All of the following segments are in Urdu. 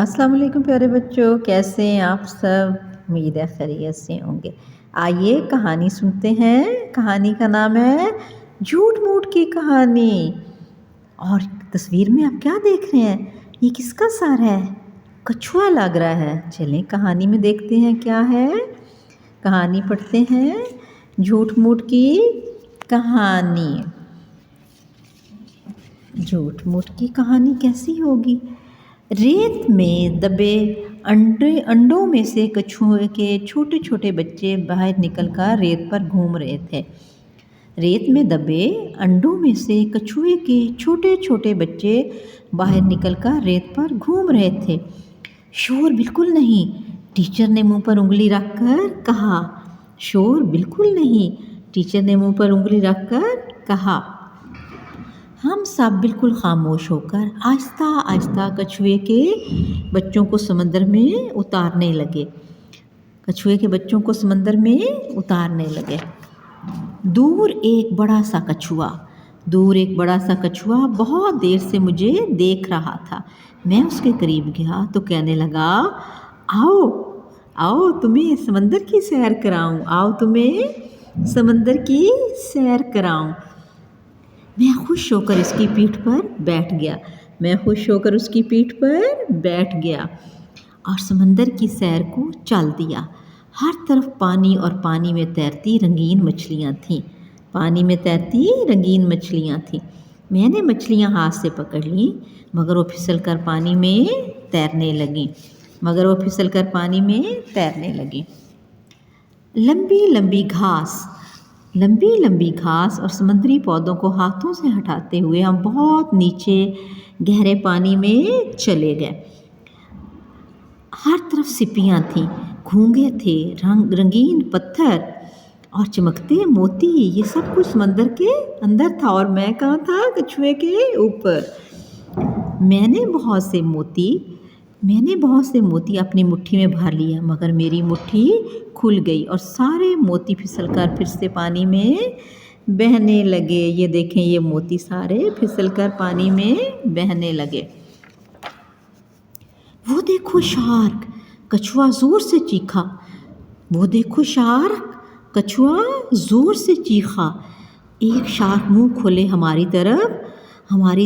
السلام علیکم پیارے بچوں، کیسے ہیں آپ سب؟ امید ہے خیریت سے ہوں گے۔ آئیے کہانی سنتے ہیں۔ کہانی کا نام ہے جھوٹ موٹ کی کہانی۔ اور تصویر میں آپ کیا دیکھ رہے ہیں؟ یہ کس کا سر ہے؟ کچھوا لگ رہا ہے۔ چلیں کہانی میں دیکھتے ہیں کیا ہے۔ کہانی پڑھتے ہیں، جھوٹ موٹ کی کہانی۔ جھوٹ موٹ کی کہانی کیسی ہوگی؟ ریت میں دبے انڈوں میں سے کچھوے کے چھوٹے چھوٹے بچے باہر نکل کر ریت پر گھوم رہے تھے۔ ریت میں دبے انڈوں میں سے کچھوے کے چھوٹے چھوٹے بچے باہر نکل کر ریت پر گھوم رہے تھے۔ شور بالکل نہیں، ٹیچر نے منہ پر انگلی رکھ کر کہا۔ شور بالکل نہیں، ٹیچر نے منہ پر انگلی رکھ کر کہا۔ ہم سب بالکل خاموش ہو کر آہستہ آہستہ کچھوے کے بچوں کو سمندر میں اتارنے لگے۔ کچھوے کے بچوں کو سمندر میں اتارنے لگے۔ دور ایک بڑا سا کچھوا بہت دیر سے مجھے دیکھ رہا تھا۔ میں اس کے قریب گیا تو کہنے لگا، آؤ تمہیں سمندر کی سیر کراؤں، سمندر کی سیر کراؤں۔ میں خوش ہو کر اس کی پیٹھ پر بیٹھ گیا اور سمندر کی سیر کو چل دیا۔ ہر طرف پانی اور پانی میں تیرتی رنگین مچھلیاں تھیں۔ میں نے مچھلیاں ہاتھ سے پکڑ لیں مگر وہ پھسل کر پانی میں تیرنے لگیں۔ لمبی لمبی گھاس اور سمندری پودوں کو ہاتھوں سے ہٹاتے ہوئے ہم بہت نیچے گہرے پانی میں چلے گئے۔ ہر طرف سیپیاں تھیں، گھونگھے تھے، رنگین پتھر اور چمکتے موتی۔ یہ سب کچھ سمندر کے اندر تھا اور میں کہاں تھا؟ کچھوے کے اوپر۔ میں نے بہت سے موتی اپنی مٹھی میں بھر لیا مگر میری مٹھی کھل گئی اور سارے موتی پھسل کر پھر سے پانی میں بہنے لگے۔ یہ دیکھیں، یہ موتی سارے پھسل کر پانی میں بہنے لگے۔ وہ دیکھو شارک! کچھوا زور سے چیخا۔ ایک شارک منہ کھولے ہماری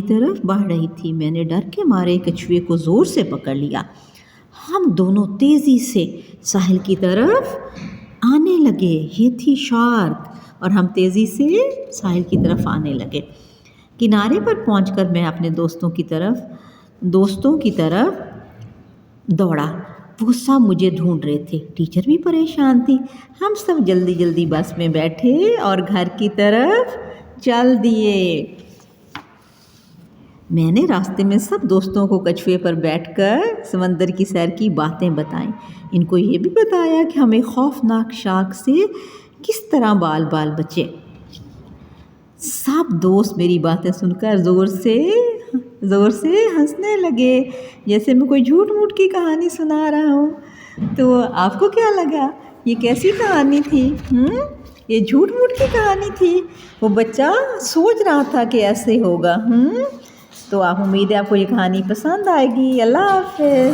طرف بڑھ رہی تھی۔ میں نے ڈر کے مارے کچھوے کو زور سے پکڑ لیا۔ ہم دونوں تیزی سے ساحل کی طرف آنے لگے۔ یہ تھی شارک اور ہم تیزی سے ساحل کی طرف آنے لگے۔ کنارے پر پہنچ کر میں اپنے دوستوں کی طرف دوڑا۔ وہ سب مجھے ڈھونڈ رہے تھے۔ ٹیچر بھی پریشان تھی۔ ہم سب جلدی بس میں بیٹھے اور گھر کی طرف چل دیے۔ میں نے راستے میں سب دوستوں کو کچھوے پر بیٹھ کر سمندر کی سیر کی باتیں بتائیں۔ ان کو یہ بھی بتایا کہ ہمیں خوفناک شارک سے کس طرح بال بچے۔ سب دوست میری باتیں سن کر زور سے ہنسنے لگے جیسے میں کوئی جھوٹ موٹ کی کہانی سنا رہا ہوں۔ تو آپ کو کیا لگا؟ یہ کیسی کہانی تھی؟ یہ جھوٹ موٹ کی کہانی تھی۔ وہ بچہ سوچ رہا تھا کہ ایسے ہوگا۔ تو امید ہے آپ کو یہ کہانی پسند آئے گی۔ اللہ حافظ۔